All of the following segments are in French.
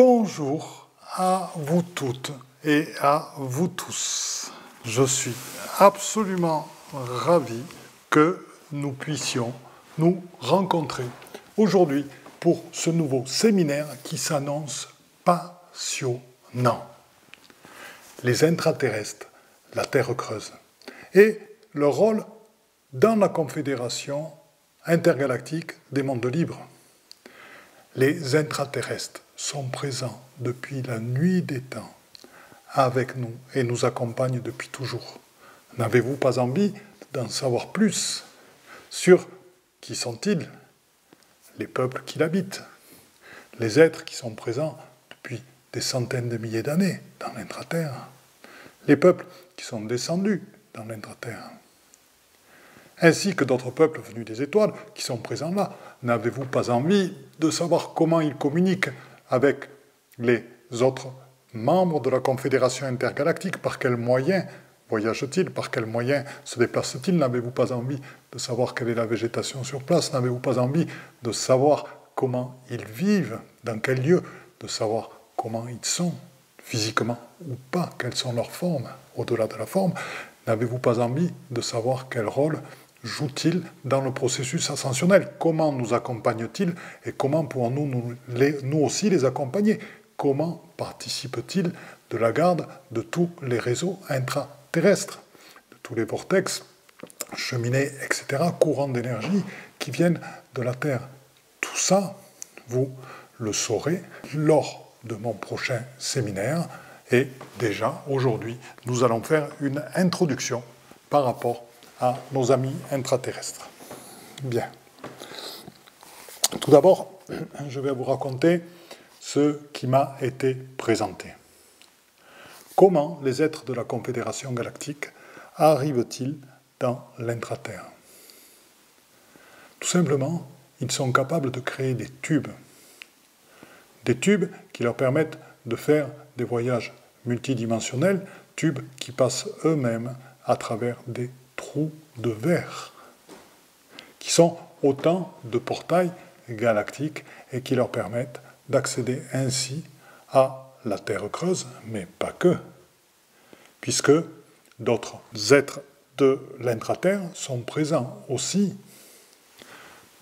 Bonjour à vous toutes et à vous tous. Je suis absolument ravi que nous puissions nous rencontrer aujourd'hui pour ce nouveau séminaire qui s'annonce passionnant. Les intraterrestres, la Terre creuse, et leur rôle dans la Confédération intergalactique des mondes libres. Les intraterrestres sont présents depuis la nuit des temps avec nous et nous accompagnent depuis toujours. N'avez-vous pas envie d'en savoir plus sur qui sont-ils, les peuples qui l'habitent, les êtres qui sont présents depuis des centaines de milliers d'années dans l'intraterre, les peuples qui sont descendus dans l'intraterre, ainsi que d'autres peuples venus des étoiles qui sont présents là. N'avez-vous pas envie de savoir comment ils communiquent avec les autres membres de la Confédération intergalactique? Par quels moyens voyagent-ils? Par quels moyens se déplacent-ils? N'avez-vous pas envie de savoir quelle est la végétation sur place? N'avez-vous pas envie de savoir comment ils vivent? Dans quel lieu? De savoir comment ils sont, physiquement ou pas? Quelles sont leurs formes, au-delà de la forme? N'avez-vous pas envie de savoir quel rôle joue-t-il dans le processus ascensionnel? Comment nous accompagne-t-il et comment pouvons-nous nous aussi les accompagner? Comment participe-t-il de la garde de tous les réseaux intraterrestres, de tous les vortex, cheminées, etc., courants d'énergie qui viennent de la Terre? Tout ça, vous le saurez lors de mon prochain séminaire. Et déjà, aujourd'hui, nous allons faire une introduction par rapport à nos amis intraterrestres. Bien. Tout d'abord, je vais vous raconter ce qui m'a été présenté. Comment les êtres de la Confédération galactique arrivent-ils dans l'intraterre? Tout simplement, ils sont capables de créer des tubes qui leur permettent de faire des voyages multidimensionnels, tubes qui passent eux-mêmes à travers des trous de verre, qui sont autant de portails galactiques et qui leur permettent d'accéder ainsi à la Terre creuse, mais pas que, puisque d'autres êtres de l'intraterre sont présents aussi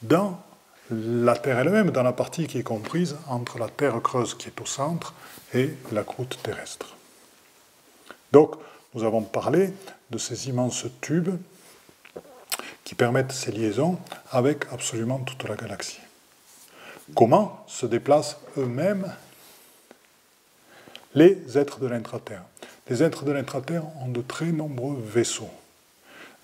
dans la Terre elle-même, dans la partie qui est comprise entre la Terre creuse qui est au centre et la croûte terrestre. Donc, nous avons parlé de ces immenses tubes qui permettent ces liaisons avec absolument toute la galaxie. Comment se déplacent eux-mêmes les êtres de l'intraterre? Les êtres de l'intraterre ont de très nombreux vaisseaux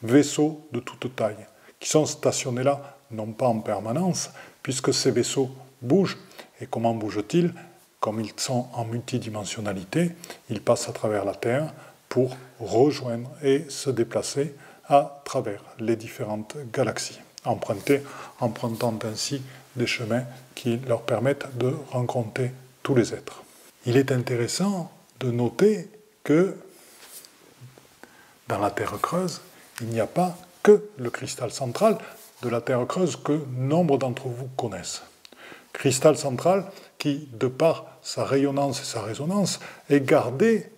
de toute taille, qui sont stationnés là, non pas en permanence, puisque ces vaisseaux bougent. Et comment bougent-ils? Comme ils sont en multidimensionnalité, ils passent à travers la Terre pour rejoindre et se déplacer à travers les différentes galaxies, empruntant ainsi des chemins qui leur permettent de rencontrer tous les êtres. Il est intéressant de noter que dans la Terre creuse, il n'y a pas que le cristal central de la Terre creuse que nombre d'entre vous connaissent. Cristal central qui, de par sa rayonnance et sa résonance, est gardé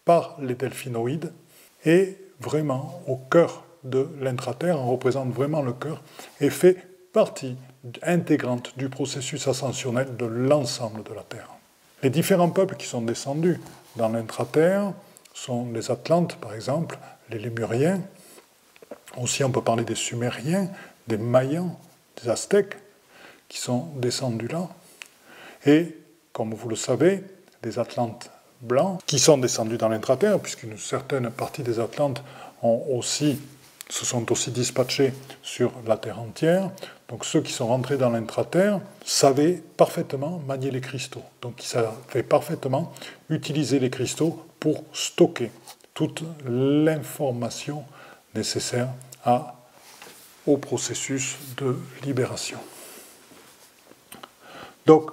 par les delphinoïdes et vraiment au cœur de l'intraterre, on représente vraiment le cœur, et fait partie intégrante du processus ascensionnel de l'ensemble de la Terre. Les différents peuples qui sont descendus dans l'intraterre sont les Atlantes, par exemple, les Lémuriens, aussi on peut parler des Sumériens, des Mayans, des Aztèques, qui sont descendus là, et, comme vous le savez, les Atlantes blancs, qui sont descendus dans l'intraterre, puisqu'une certaine partie des Atlantes se sont aussi dispatchés sur la Terre entière. Donc ceux qui sont rentrés dans l'intraterre savaient parfaitement manier les cristaux. Donc ils savaient parfaitement utiliser les cristaux pour stocker toute l'information nécessaire au processus de libération. Donc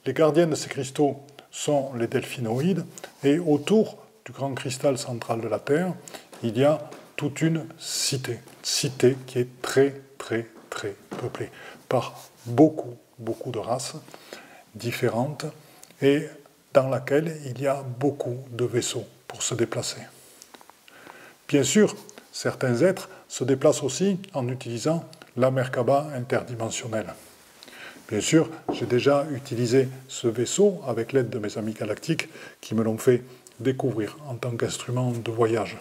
les gardiens de ces cristaux sont les delphinoïdes, et autour du grand cristal central de la Terre, il y a toute une cité qui est très, très, très peuplée par beaucoup de races différentes, et dans laquelle il y a beaucoup de vaisseaux pour se déplacer. Bien sûr, certains êtres se déplacent aussi en utilisant la Merkaba interdimensionnelle. Bien sûr, j'ai déjà utilisé ce vaisseau avec l'aide de mes amis galactiques qui me l'ont fait découvrir en tant qu'instrument de voyage.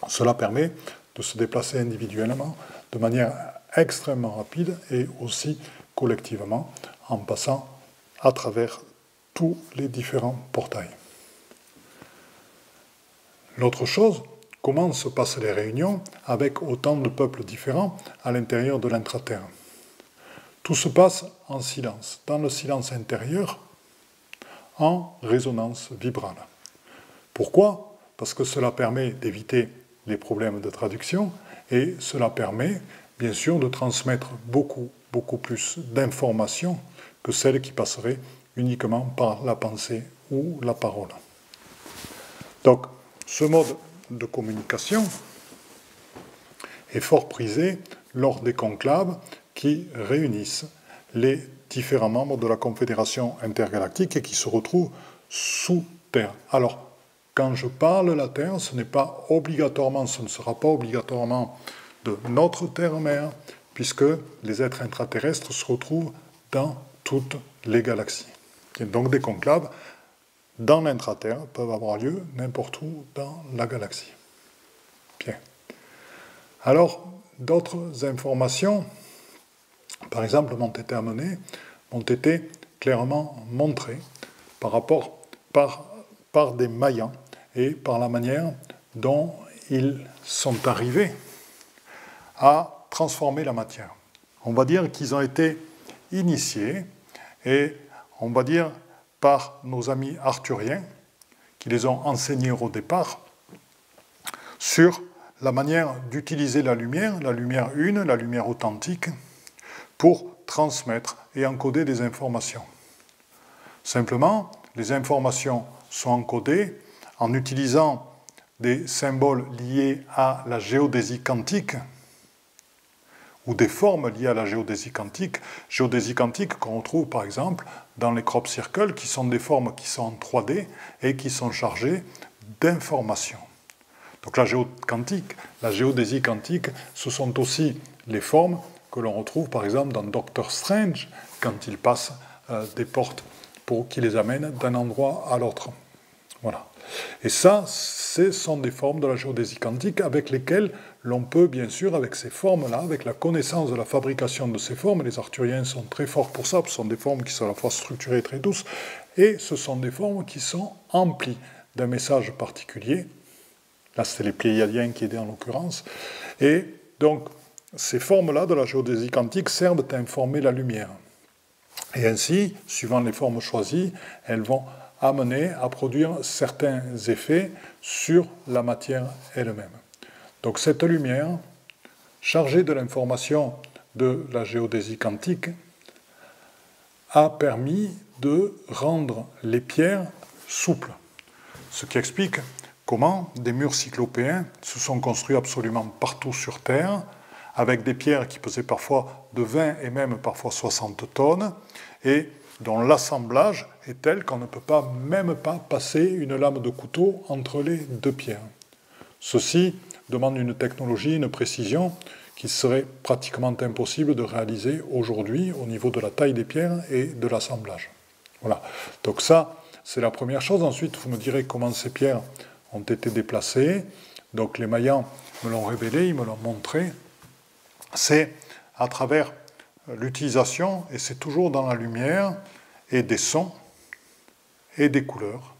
Cela permet de se déplacer individuellement de manière extrêmement rapide et aussi collectivement en passant à travers tous les différents portails. L'autre chose, comment se passent les réunions avec autant de peuples différents à l'intérieur de l'intraterre? Tout se passe en silence, dans le silence intérieur, en résonance vibrale. Pourquoi? Parce que cela permet d'éviter les problèmes de traduction et cela permet, bien sûr, de transmettre beaucoup plus d'informations que celles qui passeraient uniquement par la pensée ou la parole. Donc, ce mode de communication est fort prisé lors des conclaves qui réunissent les différents membres de la Confédération intergalactique et qui se retrouvent sous Terre. Alors, quand je parle de la Terre, ce ne sera pas obligatoirement de notre Terre-mère, puisque les êtres intraterrestres se retrouvent dans toutes les galaxies. Et donc des conclaves dans l'intraterre peuvent avoir lieu n'importe où dans la galaxie. Bien. Alors, d'autres informations, par exemple, m'ont été clairement montrées par des Mayans et par la manière dont ils sont arrivés à transformer la matière. On va dire qu'ils ont été initiés, et on va dire par nos amis arthuriens, qui les ont enseignés au départ, sur la manière d'utiliser la lumière une, la lumière authentique, pour transmettre et encoder des informations. Simplement, les informations sont encodées en utilisant des symboles liés à la géodésie quantique, ou des formes liées à la géodésie quantique qu'on retrouve par exemple dans les crop circles, qui sont des formes qui sont en 3D et qui sont chargées d'informations. Donc la géodésie quantique, ce sont aussi les formes que l'on retrouve par exemple dans Doctor Strange, quand il passe des portes qui les amènent d'un endroit à l'autre. Voilà. Et ça, ce sont des formes de la géodésie quantique avec lesquelles l'on peut, bien sûr, avec ces formes-là, avec la connaissance de la fabrication de ces formes, les arthuriens sont très forts pour ça, ce sont des formes qui sont à la fois structurées et très douces, et ce sont des formes qui sont emplies d'un message particulier. Là, c'était les Pléiadiens qui aidaient en l'occurrence. Et donc, ces formes-là de la géodésie quantique servent à informer la lumière. Et ainsi, suivant les formes choisies, elles vont amener à produire certains effets sur la matière elle-même. Donc cette lumière, chargée de l'information de la géodésie quantique, a permis de rendre les pierres souples. Ce qui explique comment des murs cyclopéens se sont construits absolument partout sur Terre, avec des pierres qui pesaient parfois de 20 et même parfois 60 tonnes, et dont l'assemblage est tel qu'on ne peut même pas passer une lame de couteau entre les deux pierres. Ceci demande une technologie, une précision qui serait pratiquement impossible de réaliser aujourd'hui au niveau de la taille des pierres et de l'assemblage. Voilà. Donc ça, c'est la première chose. Ensuite, vous me direz comment ces pierres ont été déplacées. Donc les Mayans me l'ont révélé, ils me l'ont montré. C'est à travers l'utilisation, et c'est toujours dans la lumière, et des sons, et des couleurs,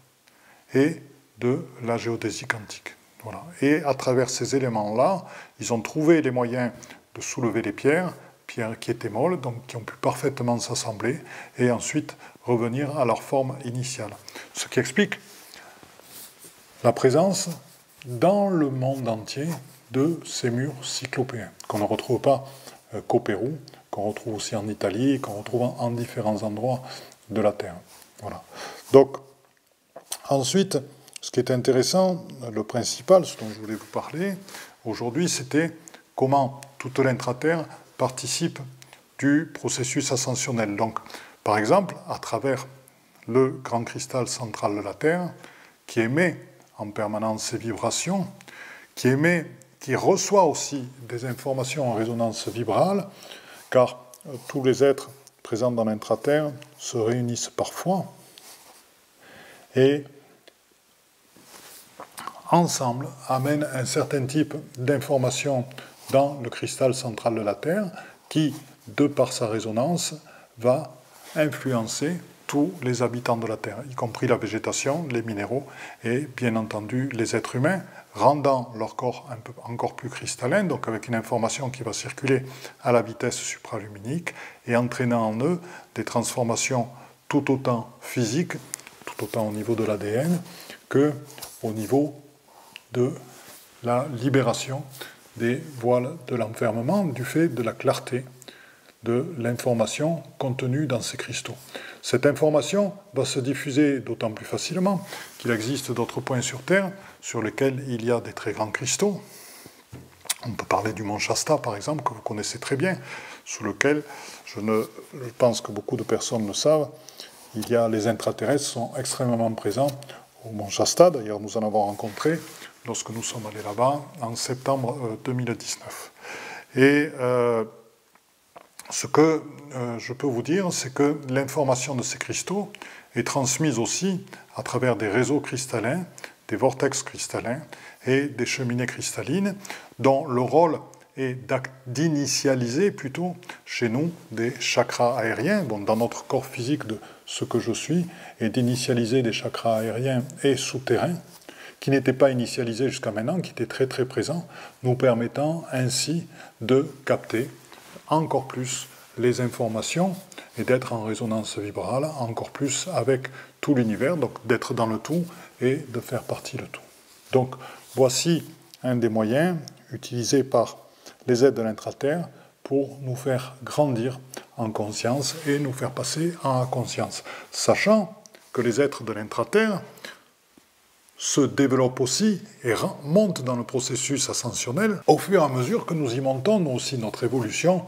et de la géodésie quantique. Voilà. Et à travers ces éléments-là, ils ont trouvé les moyens de soulever les pierres qui étaient molles, donc qui ont pu parfaitement s'assembler, et ensuite revenir à leur forme initiale. Ce qui explique la présence dans le monde entier de ces murs cyclopéens, qu'on ne retrouve pas qu'au Pérou, qu'on retrouve aussi en Italie, et qu'on retrouve en différents endroits de la Terre. Voilà. Donc, ensuite, ce qui est intéressant, le principal, ce dont je voulais vous parler aujourd'hui, c'était comment toute l'intraterre participe du processus ascensionnel. Donc, par exemple, à travers le grand cristal central de la Terre, qui émet en permanence ces vibrations, qui reçoit aussi des informations en résonance vibrale, car tous les êtres présents dans l'intra-terre se réunissent parfois et ensemble amènent un certain type d'informations dans le cristal central de la Terre qui, de par sa résonance, va influencer tous les habitants de la Terre, y compris la végétation, les minéraux et bien entendu les êtres humains, rendant leur corps encore plus cristallin, donc avec une information qui va circuler à la vitesse supraluminique et entraînant en eux des transformations tout autant physiques, tout autant au niveau de l'ADN, que au niveau de la libération des voiles de l'enfermement du fait de la clarté de l'information contenue dans ces cristaux. Cette information va se diffuser d'autant plus facilement qu'il existe d'autres points sur Terre sur lesquels il y a des très grands cristaux. On peut parler du mont Shasta, par exemple, que vous connaissez très bien, sous lequel, je pense que beaucoup de personnes le savent, les intraterrestres sont extrêmement présents au mont Shasta. D'ailleurs, nous en avons rencontré lorsque nous sommes allés là-bas en septembre 2019. Et ce que je peux vous dire, c'est que l'information de ces cristaux est transmise aussi à travers des réseaux cristallins, des vortex cristallins et des cheminées cristallines, dont le rôle est d'initialiser plutôt chez nous des chakras aériens, bon, dans notre corps physique de ce que je suis, et d'initialiser des chakras aériens et souterrains, qui n'étaient pas initialisés jusqu'à maintenant, qui étaient très très présents, nous permettant ainsi de capter encore plus les informations et d'être en résonance vibrale encore plus avec tout l'univers, donc d'être dans le tout et de faire partie du tout. Donc voici un des moyens utilisés par les êtres de l'intra-terre pour nous faire grandir en conscience et nous faire passer en conscience, sachant que les êtres de l'intra-terre se développent aussi et montent dans le processus ascensionnel au fur et à mesure que nous y montons. Nous aussi, notre évolution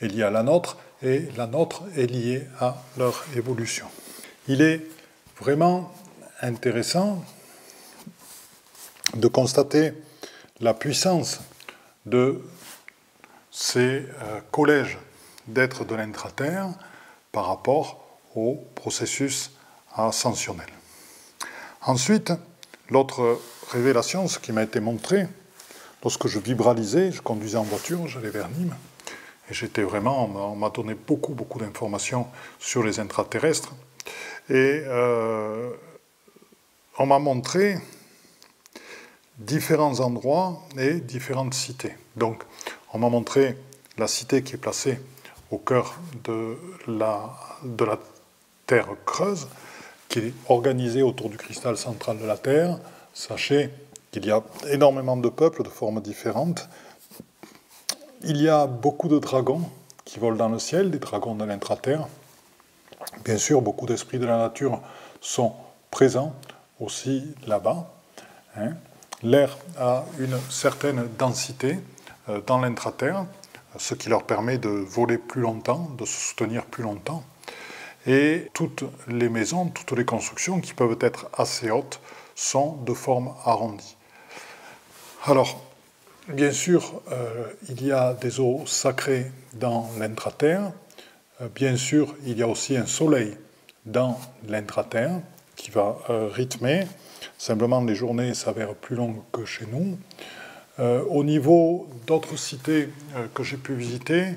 est liée à la nôtre et la nôtre est liée à leur évolution. Il est vraiment intéressant de constater la puissance de ces collèges d'êtres de l'intra-terre par rapport au processus ascensionnel. Ensuite, l'autre révélation, ce qui m'a été montré, lorsque je vibralisais, je conduisais en voiture, j'allais vers Nîmes, et j'étais vraiment, on m'a donné beaucoup d'informations sur les intraterrestres, et on m'a montré différents endroits et différentes cités. Donc, on m'a montré la cité qui est placée au cœur de la Terre creuse, qui est organisée autour du cristal central de la Terre. Sachez qu'il y a énormément de peuples de formes différentes. Il y a beaucoup de dragons qui volent dans le ciel, des dragons de l'intra-terre. Bien sûr, beaucoup d'esprits de la nature sont présents aussi là-bas. L'air a une certaine densité dans l'intra-terre, ce qui leur permet de voler plus longtemps, de se soutenir plus longtemps. Et toutes les maisons, toutes les constructions qui peuvent être assez hautes sont de forme arrondie. Alors, bien sûr, il y a des eaux sacrées dans l'intra-terre. Bien sûr, il y a aussi un soleil dans l'intra-terre qui va rythmer. Simplement, les journées s'avèrent plus longues que chez nous. Au niveau d'autres cités que j'ai pu visiter,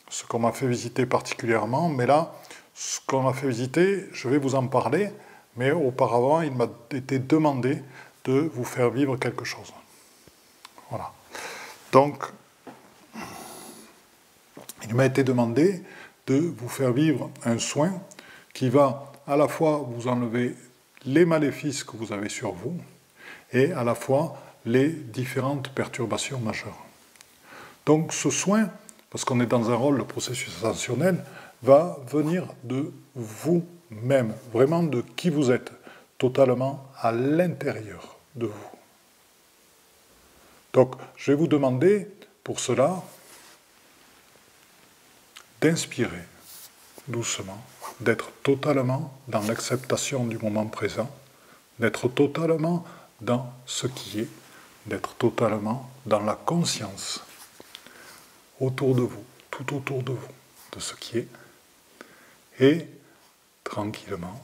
ce qu'on m'a fait visiter particulièrement, mais là, ce qu'on m'a fait visiter, je vais vous en parler, mais auparavant, il m'a été demandé de vous faire vivre quelque chose. Voilà. Donc, il m'a été demandé de vous faire vivre un soin qui va à la fois vous enlever les maléfices que vous avez sur vous et à la fois les différentes perturbations majeures. Donc ce soin, parce qu'on est dans un rôle de processus ascensionnel, va venir de vous-même, vraiment de qui vous êtes, totalement à l'intérieur de vous. Donc je vais vous demander pour cela d'inspirer doucement d'être totalement dans l'acceptation du moment présent, d'être totalement dans ce qui est, d'être totalement dans la conscience autour de vous, tout autour de vous, de ce qui est, et tranquillement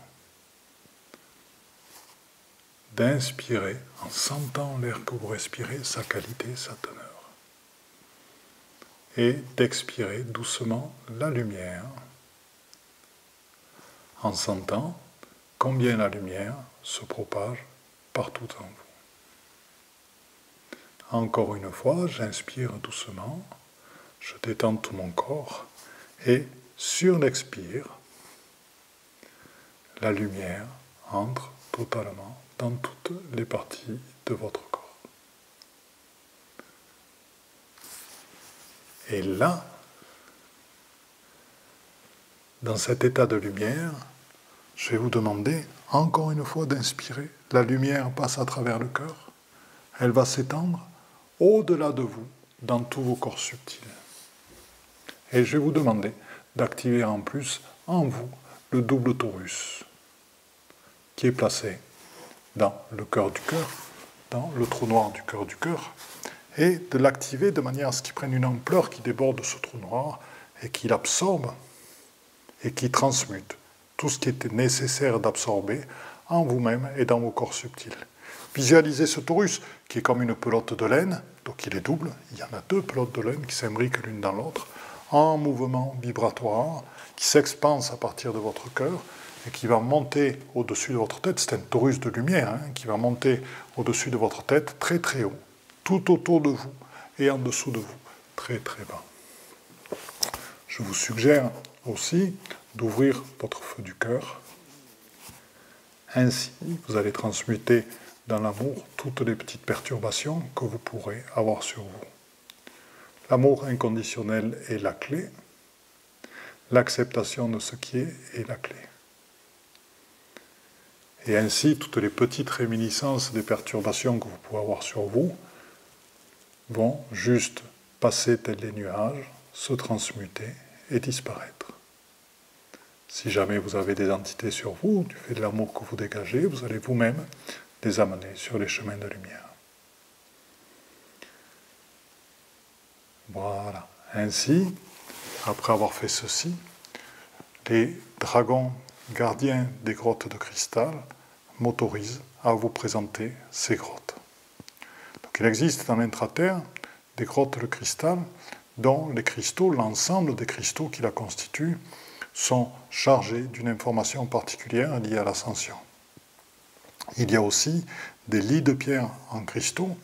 d'inspirer en sentant l'air que vous respirez, sa qualité, sa teneur. Et d'expirer doucement la lumière en sentant combien la lumière se propage partout en vous. Encore une fois, j'inspire doucement, je détends tout mon corps et sur l'expire, la lumière entre totalement dans toutes les parties de votre corps. Et là, dans cet état de lumière, je vais vous demander encore une fois d'inspirer. La lumière passe à travers le cœur. Elle va s'étendre au-delà de vous, dans tous vos corps subtils. Et je vais vous demander d'activer en plus, en vous, le double torus, qui est placé dans le cœur du cœur, dans le trou noir du cœur, et de l'activer de manière à ce qu'il prenne une ampleur qui déborde ce trou noir et qu'il absorbe et qui transmute tout ce qui était nécessaire d'absorber en vous-même et dans vos corps subtils. Visualisez ce torus qui est comme une pelote de laine, donc il est double, il y en a deux pelotes de laine qui s'imbriquent l'une dans l'autre, en mouvement vibratoire, qui s'expanse à partir de votre cœur et qui va monter au-dessus de votre tête. C'est un torus de lumière qui va monter au-dessus de votre tête très très haut, tout autour de vous et en dessous de vous, très très bas. Je vous suggère aussi d'ouvrir votre feu du cœur. Ainsi, vous allez transmuter dans l'amour toutes les petites perturbations que vous pourrez avoir sur vous. L'amour inconditionnel est la clé. L'acceptation de ce qui est la clé. Et ainsi, toutes les petites réminiscences des perturbations que vous pouvez avoir sur vous vont juste passer tels les nuages, se transmuter et disparaître. Si jamais vous avez des entités sur vous, du fait de l'amour que vous dégagez, vous allez vous-même les amener sur les chemins de lumière. Voilà. Ainsi, après avoir fait ceci, les dragons gardiens des grottes de cristal m'autorisent à vous présenter ces grottes. Donc il existe dans l'intraterre des grottes de cristal dont les cristaux, l'ensemble des cristaux qui la constituent, sont chargés d'une information particulière liée à l'ascension. Il y a aussi des lits de pierre en cristaux,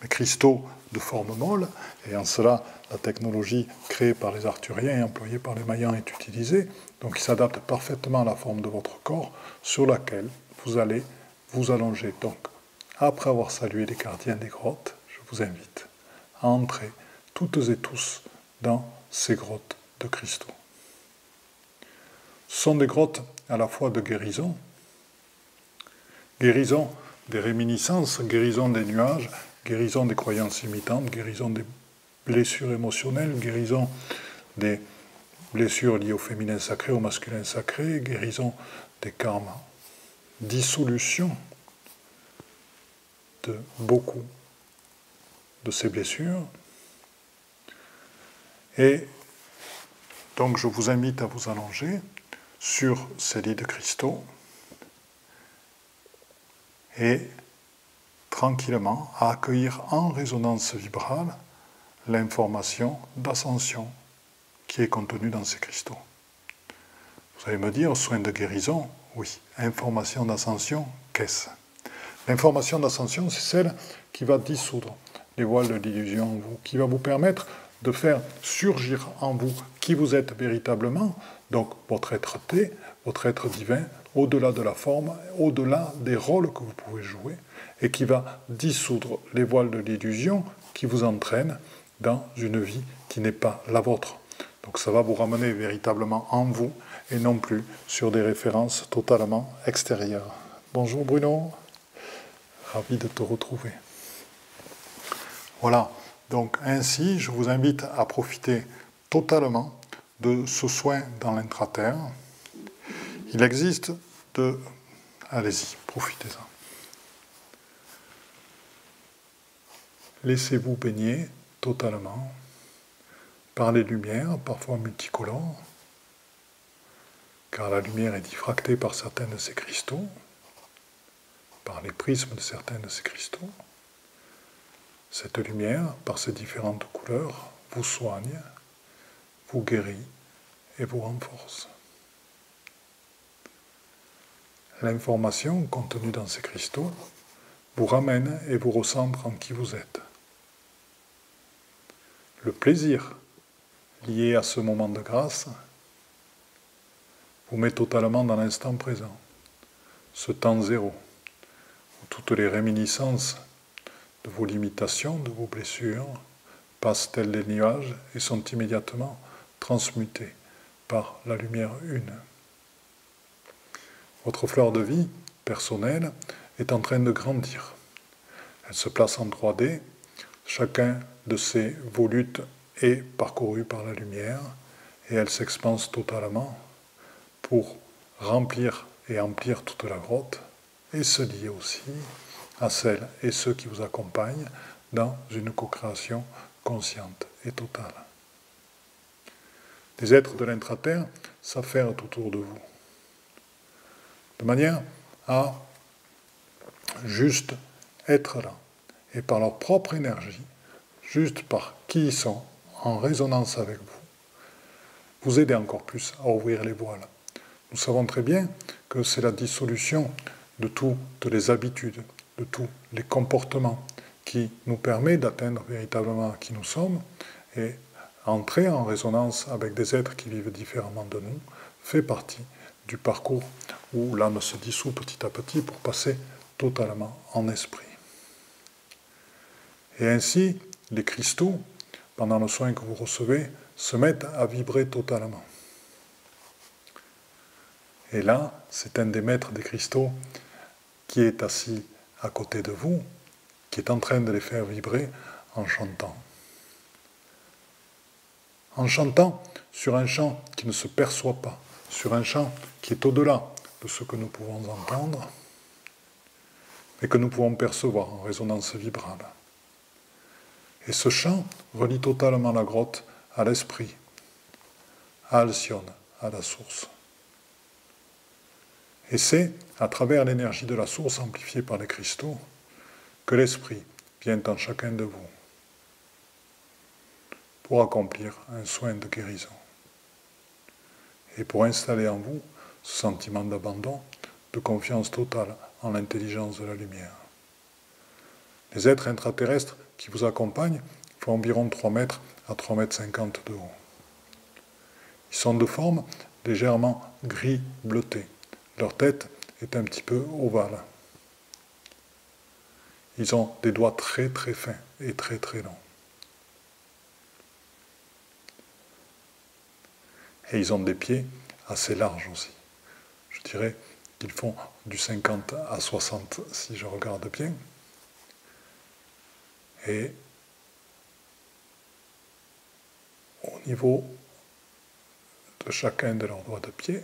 mais cristaux de forme molle, et en cela, la technologie créée par les Arthuriens et employée par les Mayans est utilisée, donc il s'adapte parfaitement à la forme de votre corps, sur laquelle vous allez vous allonger. Donc, après avoir salué les gardiens des grottes, je vous invite à entrer toutes et tous dans ces grottes de cristaux. Ce sont des grottes à la fois de guérison des réminiscences, guérison des nuages, guérison des croyances imitantes, guérison des blessures émotionnelles, guérison des blessures liées au féminin sacré, au masculin sacré, guérison des karmas, dissolution de beaucoup de ces blessures. Et donc je vous invite à vous allonger sur ces lits de cristaux et tranquillement à accueillir en résonance vibrale l'information d'ascension qui est contenue dans ces cristaux. Vous allez me dire, soin de guérison, oui. Information d'ascension, qu'est-ce ? L'information d'ascension, c'est celle qui va dissoudre les voiles de l'illusion en vous, qui va vous permettre de faire surgir en vous qui vous êtes véritablement, donc votre être-té, votre être divin, au-delà de la forme, au-delà des rôles que vous pouvez jouer, et qui va dissoudre les voiles de l'illusion qui vous entraînent dans une vie qui n'est pas la vôtre. Donc ça va vous ramener véritablement en vous, et non plus sur des références totalement extérieures. Bonjour Bruno, ravi de te retrouver. Voilà, donc ainsi, je vous invite à profiter totalement de ce soin dans l'intraterre il existe de... Allez-y, profitez-en. Laissez-vous baigner totalement par les lumières, parfois multicolores, car la lumière est diffractée par certains de ces cristaux, par les prismes de certains de ces cristaux. Cette lumière, par ses différentes couleurs, vous soigne, vous guérit et vous renforce. L'information contenue dans ces cristaux vous ramène et vous recentre en qui vous êtes. Le plaisir lié à ce moment de grâce vous met totalement dans l'instant présent, ce temps zéro, où toutes les réminiscences de vos limitations, de vos blessures, passent tels des nuages et sont immédiatement transmutées par la lumière une. Votre fleur de vie personnelle est en train de grandir. Elle se place en 3D, chacun de ces volutes est parcouru par la lumière et elle s'expanse totalement pour remplir et emplir toute la grotte et se lier aussi à celles et ceux qui vous accompagnent dans une co-création consciente et totale. Des êtres de l'intra-terre s'affairent autour de vous, de manière à juste être là, et par leur propre énergie, juste par qui ils sont, en résonance avec vous, vous aider encore plus à ouvrir les voiles. Nous savons très bien que c'est la dissolution de toutes les habitudes, de tous les comportements qui nous permet d'atteindre véritablement qui nous sommes et entrer en résonance avec des êtres qui vivent différemment de nous fait partie du parcours où l'âme se dissout petit à petit pour passer totalement en esprit. Et ainsi, les cristaux, pendant le soin que vous recevez, se mettent à vibrer totalement. Et là, c'est un des maîtres des cristaux qui est assis à côté de vous, qui est en train de les faire vibrer en chantant. En chantant sur un chant qui ne se perçoit pas, sur un chant qui est au-delà de ce que nous pouvons entendre, mais que nous pouvons percevoir en résonance vibrale. Et ce chant relie totalement la grotte à l'esprit, à Alcyone, à la source. Et c'est à travers l'énergie de la source amplifiée par les cristaux que l'esprit vient en chacun de vous pour accomplir un soin de guérison et pour installer en vous ce sentiment d'abandon, de confiance totale en l'intelligence de la lumière. Les êtres intraterrestres qui vous accompagnent font environ 3 mètres à 3,50 mètres de haut. Ils sont de forme légèrement gris bleuté. Leur tête est un petit peu ovale. Ils ont des doigts très très fins et très très longs. Et ils ont des pieds assez larges aussi. Je dirais qu'ils font du 50 à 60 si je regarde bien. Et au niveau de chacun de leurs doigts de pied,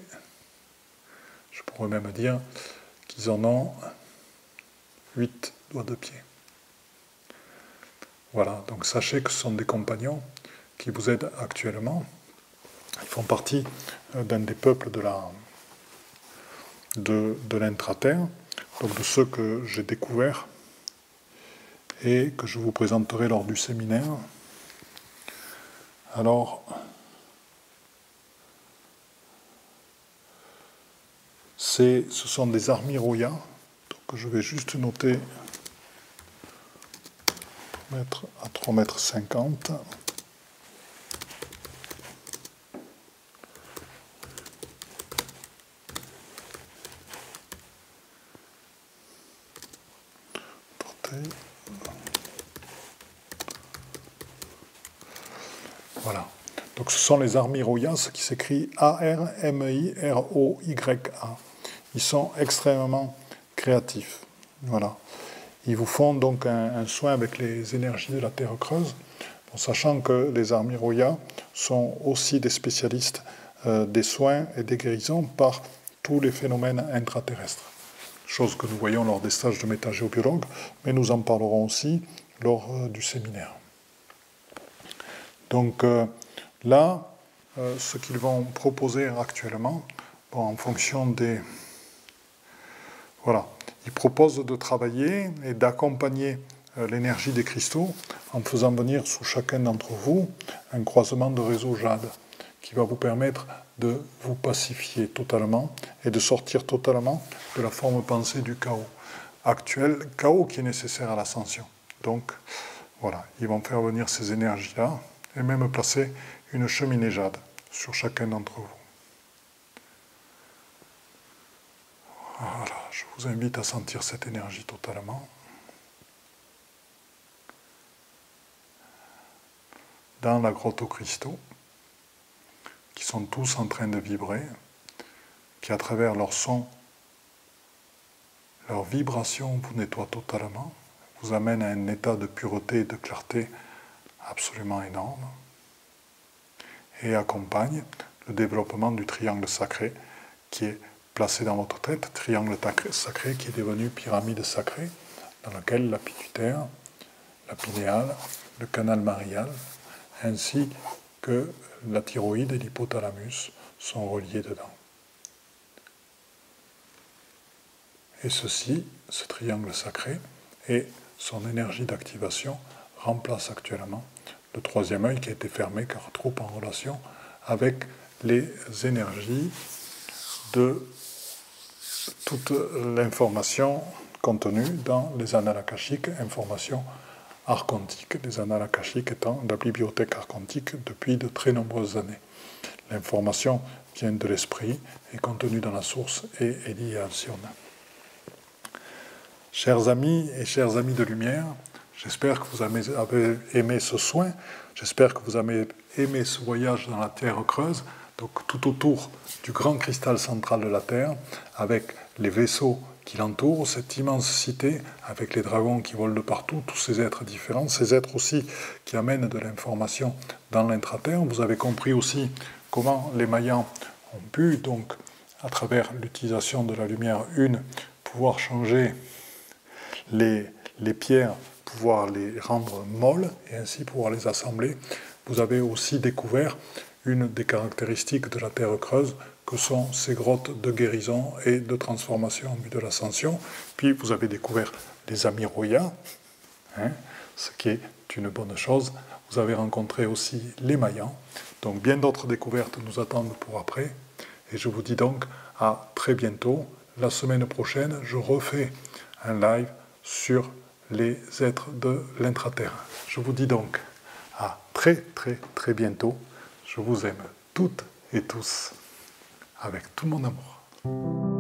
je pourrais même dire qu'ils en ont 8 doigts de pied. Voilà, donc sachez que ce sont des compagnons qui vous aident actuellement. Ils font partie d'un des peuples de l'intra-terre, donc de ceux que j'ai découverts et que je vous présenterai lors du séminaire. Alors, ce sont des Armiroya, donc je vais juste noter mettre à 3,50 mètres. Voilà. Donc ce sont les Armiroya, ce qui s'écrit A-R-M-I-R-O-Y-A. Ils sont extrêmement créatifs. Voilà. Ils vous font donc un soin avec les énergies de la terre creuse, en sachant que les Armiroya sont aussi des spécialistes des soins et des guérisons par tous les phénomènes intraterrestres. Chose que nous voyons lors des stages de métagéobiologue, mais nous en parlerons aussi lors du séminaire. Donc là, ce qu'ils vont proposer actuellement, en fonction des... Voilà, ils proposent de travailler et d'accompagner l'énergie des cristaux en faisant venir sous chacun d'entre vous un croisement de réseau jade qui va vous permettre de vous pacifier totalement et de sortir totalement de la forme pensée du chaos actuel, chaos qui est nécessaire à l'ascension. Donc voilà, ils vont faire venir ces énergies-là et même placer une cheminée jade sur chacun d'entre vous. Voilà, je vous invite à sentir cette énergie totalement. Dans la grotte aux cristaux, qui sont tous en train de vibrer, qui à travers leur son, leur vibration vous nettoient totalement, vous amènent à un état de pureté et de clarté absolument énorme, et accompagne le développement du triangle sacré qui est placé dans votre tête, triangle sacré qui est devenu pyramide sacrée, dans laquelle la pituitaire, la pinéale, le canal marial, ainsi que la thyroïde et l'hypothalamus sont reliés dedans. Et ceci, ce triangle sacré, et son énergie d'activation remplace actuellement le troisième œil qui a été fermé car trop en relation avec les énergies de toute l'information contenue dans les annales akashiques, information archontique, les annales akashiques étant la bibliothèque archontique depuis de très nombreuses années. L'information vient de l'esprit, est contenue dans la source et est liée à Sion. Chers amis et chers amis de lumière, j'espère que vous avez aimé ce soin, j'espère que vous avez aimé ce voyage dans la Terre creuse, donc tout autour du grand cristal central de la Terre, avec les vaisseaux qui l'entourent, cette immense cité, avec les dragons qui volent de partout, tous ces êtres différents, ces êtres aussi qui amènent de l'information dans l'intraterre. Vous avez compris aussi comment les Mayans ont pu, donc, à travers l'utilisation de la lumière une, pouvoir changer les pierres, pouvoir les rendre molles et ainsi pouvoir les assembler. Vous avez aussi découvert une des caractéristiques de la Terre creuse que sont ces grottes de guérison et de transformation en vue de l'ascension. Puis vous avez découvert les amis Roya, ce qui est une bonne chose. Vous avez rencontré aussi les Mayans. Donc bien d'autres découvertes nous attendent pour après. Et je vous dis donc à très bientôt. La semaine prochaine, je refais un live sur les êtres de l'intraterre. Je vous dis donc à très très très bientôt. Je vous aime toutes et tous avec tout mon amour.